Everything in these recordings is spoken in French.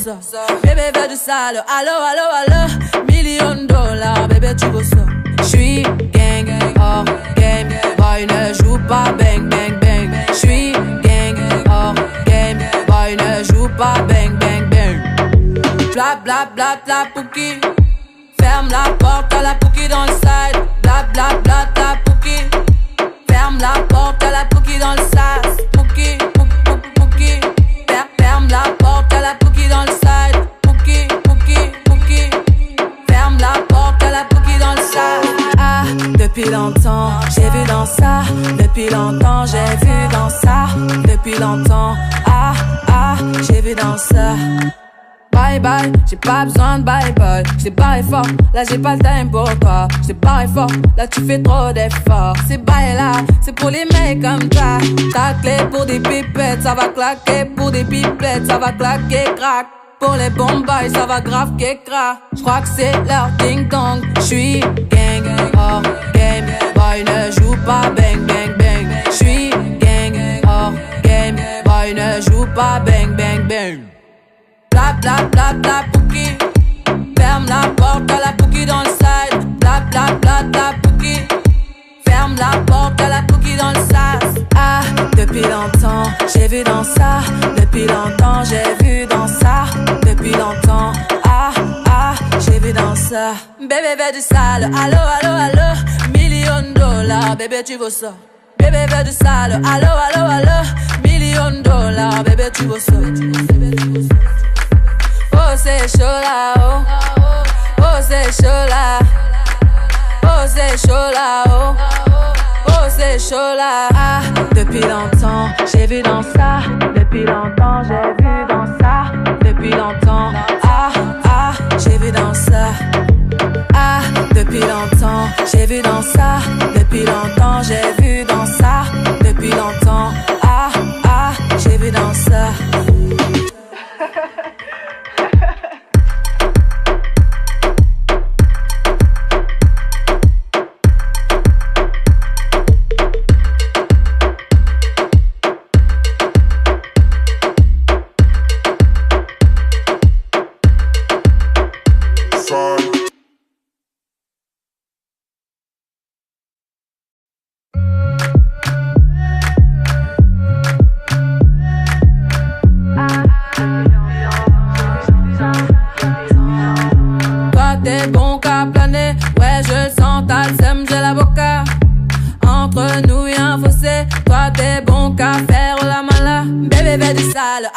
ça. Bébé veut du sale, allo, allo, allo. Million de dollars, bébé tu veux ça. J'suis gang, hors game. Boy ne joue pas bang, bang, bang. J'suis gang, hors game. Boy ne joue pas bang, bang, bang. Bla bla bla bla pouki. Ferme la porte à la pouki dans le side. Bla bla bla bla pouki. Ferme la porte à la pouki dans le sas. Pouki, pouki, pouki. Ferme la porte à la pouki dans le side. Pouki, pouki, pouki. Ferme la porte à la pouki dans le sas. Ah, depuis longtemps, j'ai vu dans ça. Depuis longtemps, j'ai vu dans ça. Depuis longtemps, ah, ah, j'ai vu dans ça. Bye bye, j'ai pas besoin de bye bye. J't'ai barré fort, là j'ai pas le time pour toi. J't'ai barré fort, là tu fais trop d'efforts. C'est bye là, c'est pour les mecs comme toi. Ta clé pour des pipettes, ça va claquer. Pour des pipettes, ça va claquer, crack. Pour les bombes, ça va grave qu'écra. J'crois que c'est leur ding dong. J'suis gang, hors game. Boy ne joue pas bang bang bang. J'suis gang, hors game. Boy ne joue pas bang bang bang. Bla bla bla bla pouki. Ferme la porte à la pouki dans le side. Bla bla bla bla pouki. Ferme la porte à la pouki dans le sas. Ah, depuis longtemps, j'ai vu dans ça. Depuis longtemps, j'ai vu dans ça. Depuis longtemps, ah, ah, j'ai vu dans ça. Bébé veut du sale, allo, allo, allo. Million de dollars, bébé tu veux ça. Bébé veut du sale, allo, allo, allo. Million de dollars, bébé tu veux ça. Oh c'est chaud là, oh. Oh c'est chaud là. Oh c'est chaud là, oh. Oh c'est chaud là. Ah, depuis longtemps, j'ai vu dans ça. Depuis longtemps, j'ai vu dans ça. Depuis longtemps, ah, ah, j'ai vu dans ça. Ah, depuis longtemps, j'ai vu dans ça. Depuis longtemps, j'ai vu dans ça. Depuis longtemps, ah, ah, j'ai vu dans ça.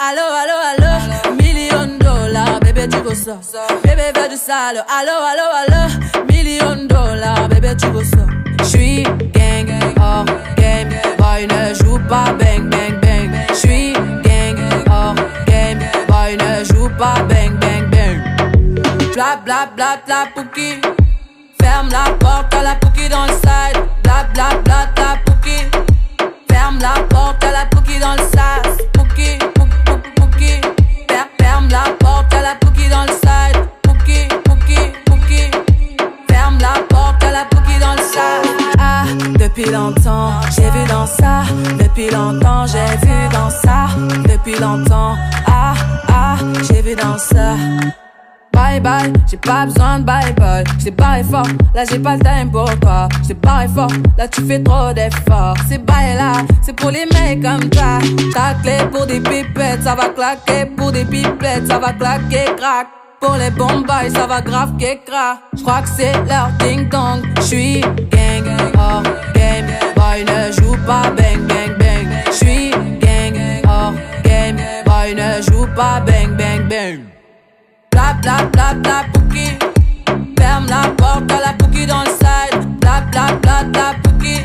Allo, allo, allo, million de dollars, bébé tu veux ça. Bébé veut du sale, allo, allo, allo, million de dollars, bébé tu veux ça. J'suis gang, hors game, boy ne joue pas bang bang bang. J'suis gang, hors game, boy ne joue pas bang bang bang. Bla bla bla bla pouki. Ferme la porte à la pouki dans le side. Bla bla bla bla pouki. Ferme la porte à la pouki dans le sas. Pouki. Ferme la porte à la pouki dans le side. Pouki, pouki, pouki. Ferme la porte à la pouki dans le side. Ah, depuis longtemps, j'ai vu dans ça. Depuis longtemps, j'ai vu dans ça. Depuis longtemps, ah, ah, j'ai vu dans ça. Bye bye, j'ai pas besoin de bye bye. J't'ai barré fort, là j'ai pas le time pour toi. J't'ai barré fort, là tu fais trop d'efforts. C'est bye là, c'est pour les mecs comme toi. Ta clé pour des pipettes, ça va claquer. Pour des pipettes, ça va claquer, crack. Pour les bombes, ça va grave qu'écra. J'crois que c'est leur ding dong. J'suis gang, hors game. Boy ne joue pas bang bang bang. J'suis gang, hors game. Boy ne joue pas bang bang bang. Bla bla bla bla pouki. Ferme la porte à la pouki dans le side. Bla bla bla bla pouki.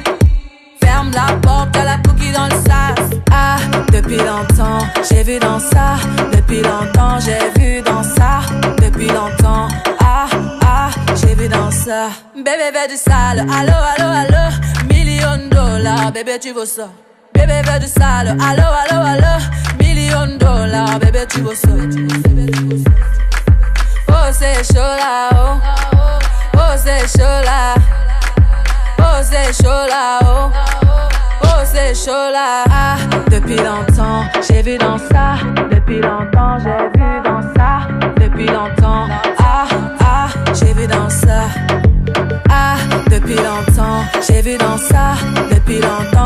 Ferme la porte à la pouki dans le sas. Ah, depuis longtemps, j'ai vu dans ça. Depuis longtemps, j'ai vu dans ça. Depuis longtemps, ah, ah, j'ai vu dans ça. Bébé veut du sale, allo, allo, allo. Million de dollars, bébé tu veux ça. Bébé veut du sale, allo, allo, allo. Million de dollars, bébé tu veux ça. Oh c'est chaud là, oh. Oh c'est chaud là. Oh c'est chaud là, oh. Oh c'est chaud là. Ah, depuis longtemps, j'ai vu dans ça. Depuis longtemps, j'ai vu dans ça. depuis longtemps. J'ai vu dans ça depuis longtemps.